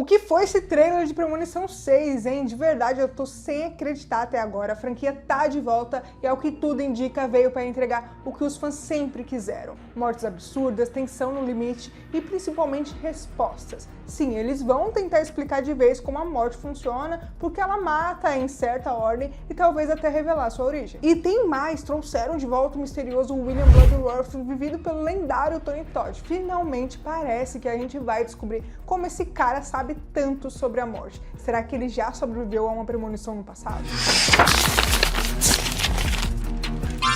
O que foi esse trailer de Premonição 6, hein? De verdade, eu tô sem acreditar até agora. A franquia tá de volta e, ao que tudo indica, veio para entregar o que os fãs sempre quiseram. Mortes absurdas, tensão no limite e principalmente respostas. Sim, eles vão tentar explicar de vez como a morte funciona, porque ela mata em certa ordem e talvez até revelar sua origem. E tem mais, trouxeram de volta o misterioso William Bloodworth, vivido pelo lendário Tony Todd. Finalmente parece que a gente vai descobrir como esse cara sabe tanto sobre a morte. Será que ele já sobreviveu a uma premonição no passado?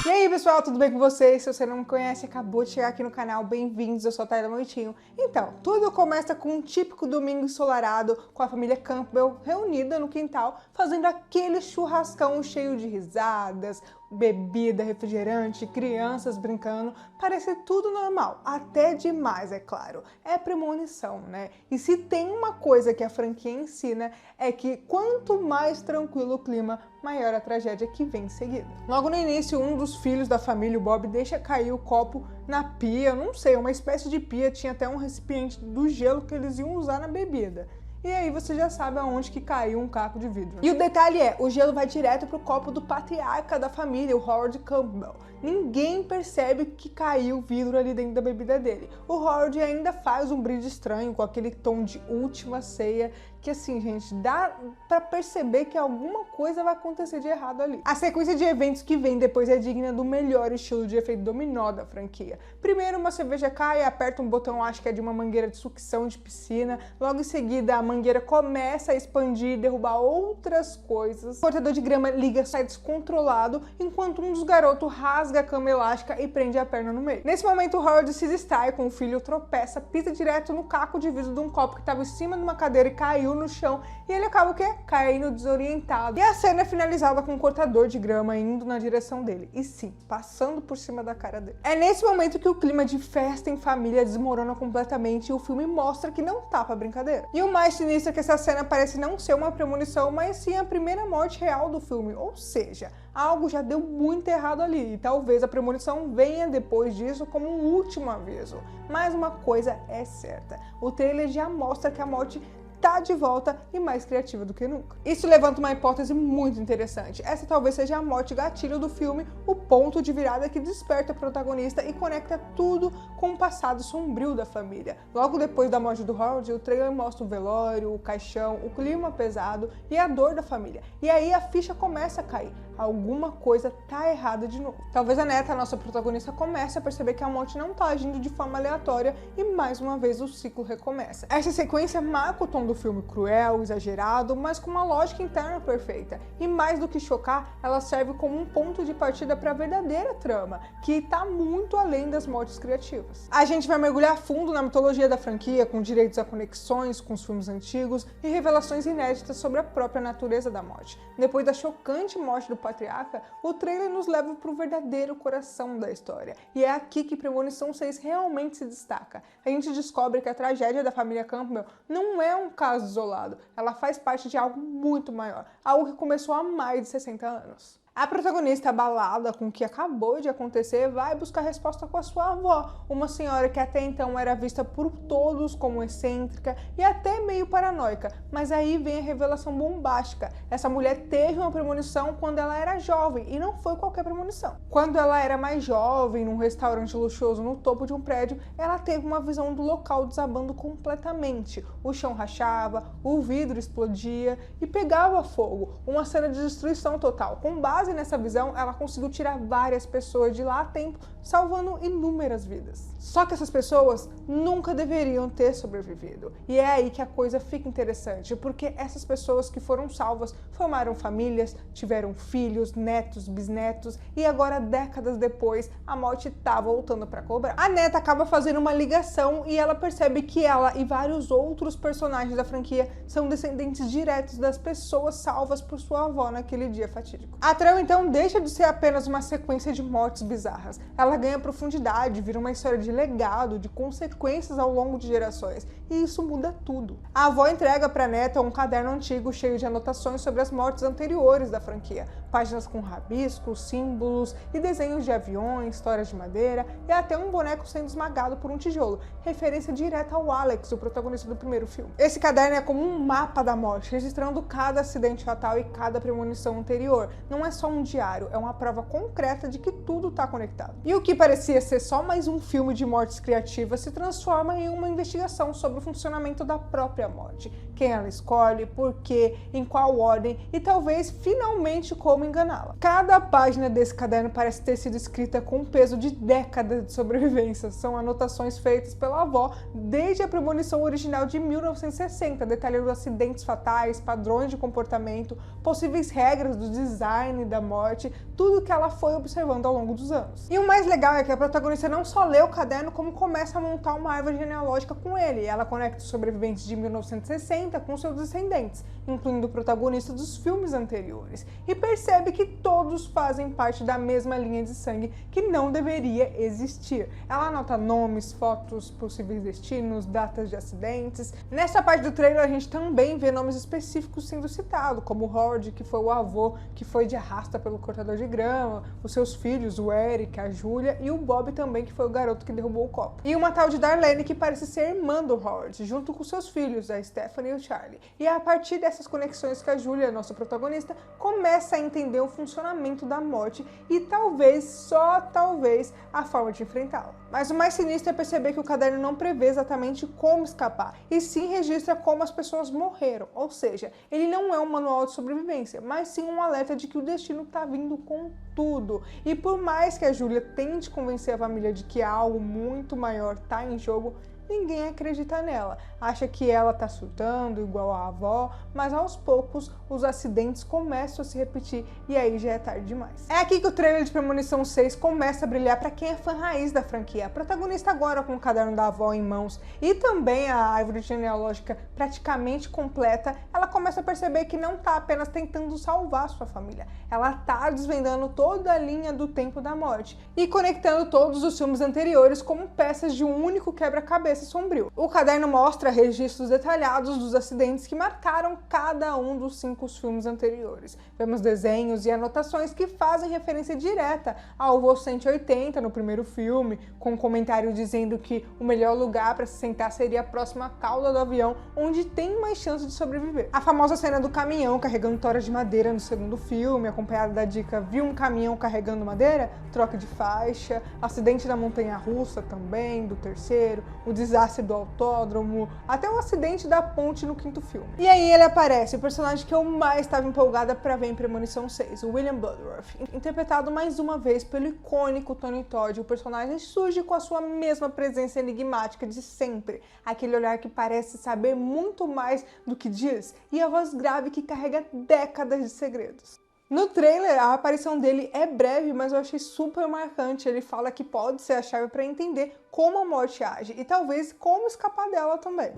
E aí pessoal, tudo bem com vocês? Se você não me conhece, acabou de chegar aqui no canal, bem-vindos, eu sou a Tayla Moitinho. Então, tudo começa com um típico domingo ensolarado, com a família Campbell reunida no quintal, fazendo aquele churrascão cheio de risadas, bebida, refrigerante, crianças brincando, parece tudo normal, até demais, é claro. É premonição, né? E se tem uma coisa que a franquia ensina, é que quanto mais tranquilo o clima, maior a tragédia que vem em seguida. Logo no início, um dos filhos da família, o Bob, deixa cair o copo na pia, não sei, uma espécie de pia, tinha até um recipiente do gelo que eles iam usar na bebida. E aí você já sabe aonde que caiu um caco de vidro. E o detalhe é, o gelo vai direto pro copo do patriarca da família, o Howard Campbell. Ninguém percebe que caiu vidro ali dentro da bebida dele. O Howard ainda faz um brinde estranho com aquele tom de última ceia, que assim, gente, dá pra perceber que alguma coisa vai acontecer de errado ali. A sequência de eventos que vem depois é digna do melhor estilo de efeito dominó da franquia. Primeiro, uma cerveja cai, aperta um botão, acho que é de uma mangueira de sucção de piscina. Logo em seguida, a mangueira começa a expandir e derrubar outras coisas. O cortador de grama liga, sai descontrolado, enquanto um dos garotos rasga a cama elástica e prende a perna no meio. Nesse momento, o Howard se distrai com o filho, tropeça, pisa direto no caco de vidro de um copo que estava em cima de uma cadeira e caiu no chão, e ele acaba o quê? Caindo desorientado. E a cena é finalizada com um cortador de grama indo na direção dele. E sim, passando por cima da cara dele. É nesse momento que o clima de festa em família desmorona completamente e o filme mostra que não tá pra brincadeira. E o mais sinistro é que essa cena parece não ser uma premonição, mas sim a primeira morte real do filme. Ou seja, algo já deu muito errado ali, e talvez a premonição venha depois disso como um último aviso. Mas uma coisa é certa, o trailer já mostra que a morte tá de volta e mais criativa do que nunca. Isso levanta uma hipótese muito interessante. Essa talvez seja a morte gatilho do filme, o ponto de virada que desperta a protagonista e conecta tudo com o passado sombrio da família. Logo depois da morte do Howard, o trailer mostra o velório, o caixão, o clima pesado e a dor da família. E aí a ficha começa a cair. Alguma coisa tá errada de novo. Talvez a neta, a nossa protagonista, comece a perceber que a morte não tá agindo de forma aleatória e mais uma vez o ciclo recomeça. Essa sequência marca o tom do filme cruel, exagerado, mas com uma lógica interna perfeita. E mais do que chocar, ela serve como um ponto de partida para a verdadeira trama, que tá muito além das mortes criativas. A gente vai mergulhar a fundo na mitologia da franquia, com direitos a conexões com os filmes antigos e revelações inéditas sobre a própria natureza da morte. Depois da chocante morte do patriarca, o trailer nos leva para o verdadeiro coração da história. E é aqui que Premonição 6 realmente se destaca. A gente descobre que a tragédia da família Campbell não é um caso isolado, ela faz parte de algo muito maior, algo que começou há mais de 60 anos. A protagonista, abalada com o que acabou de acontecer, vai buscar resposta com a sua avó, uma senhora que até então era vista por todos como excêntrica e até meio paranoica, mas aí vem a revelação bombástica. Essa mulher teve uma premonição quando ela era jovem, e não foi qualquer premonição. Quando ela era mais jovem, num restaurante luxuoso no topo de um prédio, ela teve uma visão do local desabando completamente. O chão rachava, o vidro explodia e pegava fogo, uma cena de destruição total. Com base nessa visão, ela conseguiu tirar várias pessoas de lá a tempo, salvando inúmeras vidas. Só que essas pessoas nunca deveriam ter sobrevivido. E é aí que a coisa fica interessante, porque essas pessoas que foram salvas formaram famílias, tiveram filhos, netos, bisnetos, e agora, décadas depois, a morte tá voltando para cobrar. A neta acaba fazendo uma ligação e ela percebe que ela e vários outros personagens da franquia são descendentes diretos das pessoas salvas por sua avó naquele dia fatídico. A trama então deixa de ser apenas uma sequência de mortes bizarras. Ela ganha profundidade, vira uma história de legado, de consequências ao longo de gerações, e isso muda tudo. A avó entrega para a neta um caderno antigo cheio de anotações sobre as mortes anteriores da franquia, páginas com rabiscos, símbolos e desenhos de aviões, histórias de madeira e até um boneco sendo esmagado por um tijolo, referência direta ao Alex, o protagonista do primeiro filme. Esse caderno é como um mapa da morte, registrando cada acidente fatal e cada premonição anterior. Não é só um diário, é uma prova concreta de que tudo está conectado. E o que parecia ser só mais um filme de mortes criativas se transforma em uma investigação sobre o funcionamento da própria morte. Quem ela escolhe, por quê, em qual ordem e talvez finalmente como enganá-la. Cada página desse caderno parece ter sido escrita com o peso de décadas de sobrevivência. São anotações feitas pela avó desde a premonição original de 1960, detalhando acidentes fatais, padrões de comportamento, possíveis regras do design da morte, tudo que ela foi observando ao longo dos anos. E o mais legal é que a protagonista não só lê o caderno, como começa a montar uma árvore genealógica com ele. Ela conecta os sobreviventes de 1960 com seus descendentes, incluindo o protagonista dos filmes anteriores, e percebe que todos fazem parte da mesma linha de sangue que não deveria existir. Ela anota nomes, fotos, possíveis destinos, datas de acidentes. Nessa parte do trailer a gente também vê nomes específicos sendo citados, como o Howard, que foi o avô que foi de arrasta pelo cortador de grama, os seus filhos, o Eric, a Julia e o Bob também, que foi o garoto que derrubou o copo. E uma tal de Darlene, que parece ser irmã do Howard, junto com seus filhos, a Stephanie e o Charlie. E é a partir dessas conexões que a Julia, nossa protagonista, começa a entender o funcionamento da morte e talvez, só talvez, a forma de enfrentá-la. Mas o mais sinistro é perceber que o caderno não prevê exatamente como escapar, e sim registra como as pessoas morreram. Ou seja, ele não é um manual de sobrevivência, mas sim um alerta de que o destino está vindo com tudo. E por mais que a Julia tente convencer a família de que algo muito maior está em jogo, ninguém acredita nela, acha que ela tá surtando igual a avó, mas aos poucos os acidentes começam a se repetir e aí já é tarde demais. É aqui que o trailer de Premonição 6 começa a brilhar para quem é fã raiz da franquia. A protagonista agora com o caderno da avó em mãos e também a árvore genealógica praticamente completa, ela começa a perceber que não tá apenas tentando salvar sua família, ela tá desvendando toda a linha do tempo da morte e conectando todos os filmes anteriores como peças de um único quebra-cabeça sombrio. O caderno mostra registros detalhados dos acidentes que marcaram cada um dos 5 filmes anteriores. Vemos desenhos e anotações que fazem referência direta ao voo 180 no primeiro filme, com um comentário dizendo que o melhor lugar para se sentar seria a próxima cauda do avião, onde tem mais chance de sobreviver. A famosa cena do caminhão carregando toras de madeira no segundo filme, acompanhada da dica "viu um caminhão carregando madeira? Troca de faixa", acidente da montanha-russa também, do terceiro, o desastre do autódromo, até o acidente da ponte no quinto filme. E aí ele aparece, o personagem que eu mais estava empolgada para ver em Premonição 6, o William Bloodworth, interpretado mais uma vez pelo icônico Tony Todd. O personagem surge com a sua mesma presença enigmática de sempre, aquele olhar que parece saber muito mais do que diz e a voz grave que carrega décadas de segredos. No trailer, a aparição dele é breve, mas eu achei super marcante. Ele fala que pode ser a chave para entender como a morte age e talvez como escapar dela também.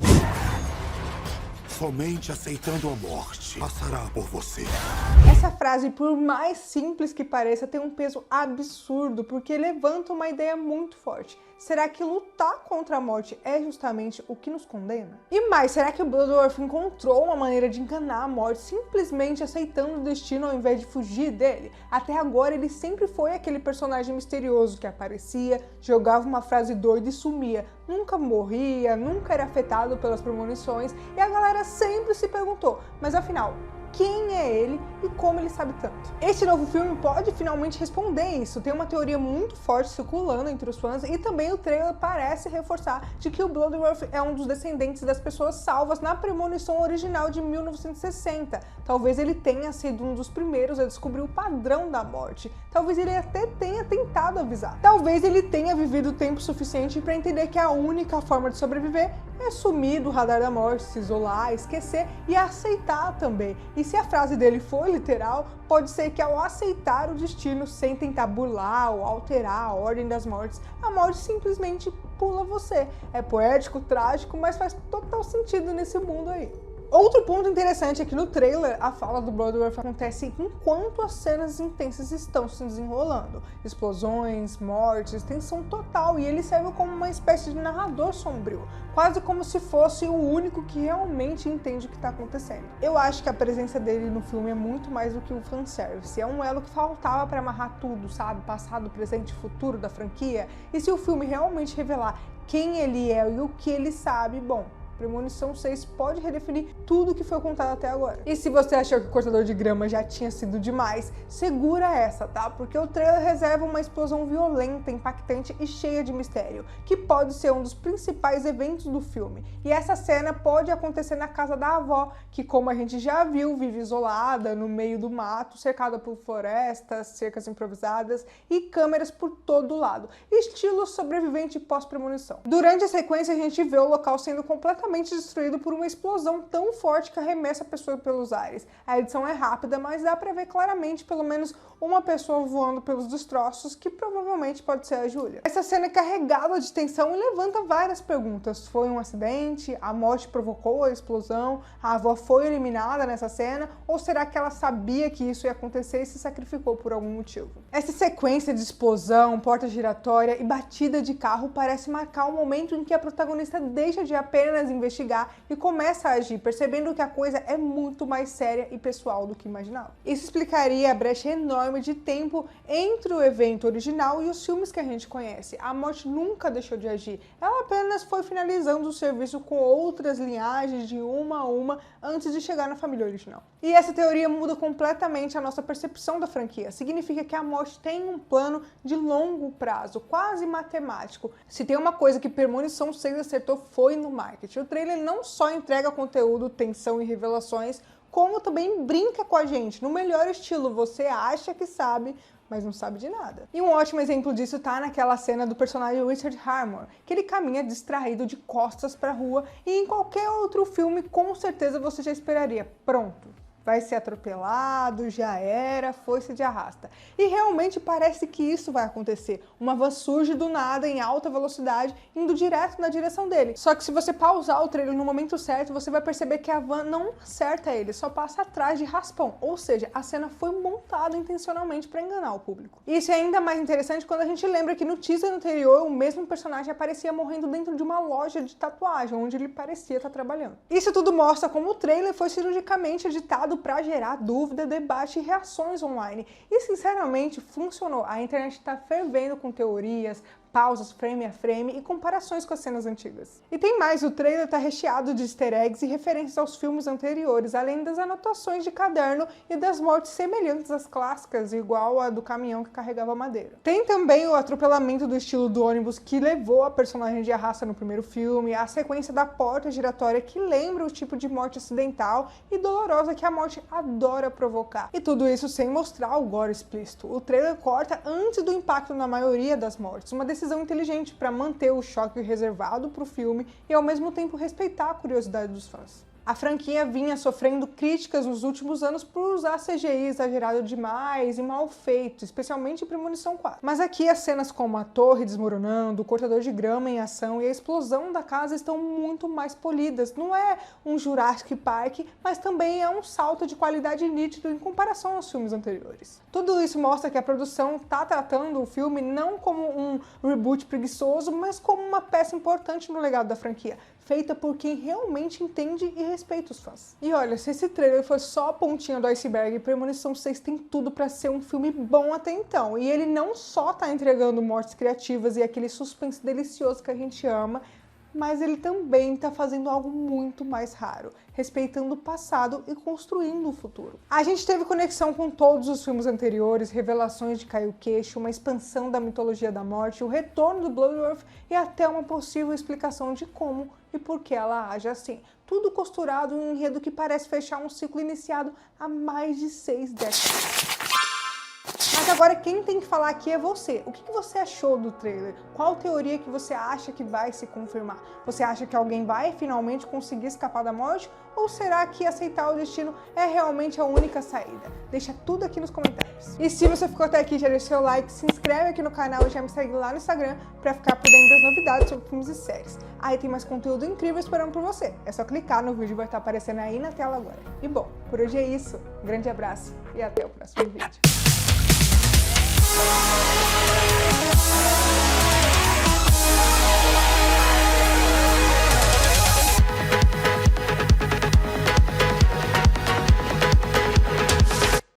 Somente aceitando a morte passará por você. Essa frase, por mais simples que pareça, tem um peso absurdo, porque levanta uma ideia muito forte. Será que lutar contra a morte é justamente o que nos condena? E mais, será que o Bloodworth encontrou uma maneira de enganar a morte simplesmente aceitando o destino ao invés de fugir dele? Até agora ele sempre foi aquele personagem misterioso que aparecia, jogava uma frase doida e sumia. Nunca morria, nunca era afetado pelas premonições e a galera sempre se perguntou, mas afinal, quem é ele e como ele sabe tanto? Este novo filme pode finalmente responder isso. Tem uma teoria muito forte circulando entre os fãs e também o trailer parece reforçar de que o Bloodworth é um dos descendentes das pessoas salvas na premonição original de 1960. Talvez ele tenha sido um dos primeiros a descobrir o padrão da morte. Talvez ele até tenha tentado avisar. Talvez ele tenha vivido tempo suficiente para entender que a única forma de sobreviver é sumir do radar da morte, se isolar, esquecer e aceitar também. E se a frase dele for literal, pode ser que ao aceitar o destino sem tentar burlar ou alterar a ordem das mortes, a morte simplesmente pula você. É poético, trágico, mas faz total sentido nesse mundo aí. Outro ponto interessante é que no trailer, a fala do Bloodworth acontece enquanto as cenas intensas estão se desenrolando. Explosões, mortes, tensão total, e ele serve como uma espécie de narrador sombrio, quase como se fosse o único que realmente entende o que está acontecendo. Eu acho que a presença dele no filme é muito mais do que o fanservice, é um elo que faltava para amarrar tudo, sabe? Passado, presente e futuro da franquia. E se o filme realmente revelar quem ele é e o que ele sabe, bom, Premonição 6 pode redefinir tudo que foi contado até agora. E se você achou que o cortador de grama já tinha sido demais, segura essa, tá? Porque o trailer reserva uma explosão violenta, impactante e cheia de mistério, que pode ser um dos principais eventos do filme. E essa cena pode acontecer na casa da avó, que, como a gente já viu, vive isolada, no meio do mato, cercada por florestas, cercas improvisadas e câmeras por todo lado, estilo sobrevivente pós-premonição. Durante a sequência, a gente vê o local sendo completamente destruído por uma explosão tão forte que arremessa a pessoa pelos ares. A edição é rápida, mas dá pra ver claramente pelo menos uma pessoa voando pelos destroços, que provavelmente pode ser a Júlia. Essa cena é carregada de tensão e levanta várias perguntas. Foi um acidente? A morte provocou a explosão? A avó foi eliminada nessa cena? Ou será que ela sabia que isso ia acontecer e se sacrificou por algum motivo? Essa sequência de explosão, porta giratória e batida de carro parece marcar o momento em que a protagonista deixa de apenas investigar e começa a agir, percebendo que a coisa é muito mais séria e pessoal do que imaginava. Isso explicaria a brecha enorme de tempo entre o evento original e os filmes que a gente conhece. A morte nunca deixou de agir, ela apenas foi finalizando o serviço com outras linhagens de uma a uma antes de chegar na família original. E essa teoria muda completamente a nossa percepção da franquia. Significa que a morte tem um plano de longo prazo, quase matemático. Se tem uma coisa que Premonição 6 acertou, foi no marketing. O trailer não só entrega conteúdo, tensão e revelações, como também brinca com a gente, no melhor estilo. Você acha que sabe, mas não sabe de nada. E um ótimo exemplo disso tá naquela cena do personagem Richard Harmon, que ele caminha distraído de costas pra rua, e em qualquer outro filme, com certeza você já esperaria, pronto, vai ser atropelado, já era, foi-se de arrasta. E realmente parece que isso vai acontecer. Uma van surge do nada, em alta velocidade, indo direto na direção dele. Só que se você pausar o trailer no momento certo, você vai perceber que a van não acerta ele, só passa atrás de raspão. Ou seja, a cena foi montada intencionalmente para enganar o público. E isso é ainda mais interessante quando a gente lembra que no teaser anterior, o mesmo personagem aparecia morrendo dentro de uma loja de tatuagem, onde ele parecia estar trabalhando. Isso tudo mostra como o trailer foi cirurgicamente editado para gerar dúvida, debate e reações online. E sinceramente funcionou. A internet está fervendo com teorias, pausas frame a frame e comparações com as cenas antigas. E tem mais, o trailer tá recheado de easter eggs e referências aos filmes anteriores, além das anotações de caderno e das mortes semelhantes às clássicas, igual a do caminhão que carregava madeira. Tem também o atropelamento do estilo do ônibus que levou a personagem de arrasta no primeiro filme, a sequência da porta giratória que lembra o tipo de morte acidental e dolorosa que a morte adora provocar. E tudo isso sem mostrar o gore explícito. O trailer corta antes do impacto na maioria das mortes, uma decisão inteligente para manter o choque reservado para o filme e ao mesmo tempo respeitar a curiosidade dos fãs. A franquia vinha sofrendo críticas nos últimos anos por usar CGI exagerado demais e mal feito, especialmente em Premonição 4. Mas aqui as cenas como a torre desmoronando, o cortador de grama em ação e a explosão da casa estão muito mais polidas. Não é um Jurassic Park, mas também é um salto de qualidade nítido em comparação aos filmes anteriores. Tudo isso mostra que a produção está tratando o filme não como um reboot preguiçoso, mas como uma peça importante no legado da franquia, feita por quem realmente entende e respeita os fãs. E olha, se esse trailer foi só a pontinha do iceberg, Premonição 6 tem tudo pra ser um filme bom até então. E ele não só tá entregando mortes criativas e aquele suspense delicioso que a gente ama, mas ele também tá fazendo algo muito mais raro, respeitando o passado e construindo o futuro. A gente teve conexão com todos os filmes anteriores, revelações de Caio Queixo, uma expansão da mitologia da morte, o retorno do Bloodworth e até uma possível explicação de como e por que ela age assim. Tudo costurado em um enredo que parece fechar um ciclo iniciado há mais de 6 décadas. Mas agora quem tem que falar aqui é você. O que você achou do trailer? Qual teoria que você acha que vai se confirmar? Você acha que alguém vai finalmente conseguir escapar da morte? Ou será que aceitar o destino é realmente a única saída? Deixa tudo aqui nos comentários. E se você ficou até aqui, já deixa seu like, se inscreve aqui no canal e já me segue lá no Instagram pra ficar por dentro das novidades sobre filmes e séries. Aí tem mais conteúdo incrível esperando por você. É só clicar no vídeo, vai estar aparecendo aí na tela agora. E bom, por hoje é isso. Um grande abraço e até o próximo vídeo.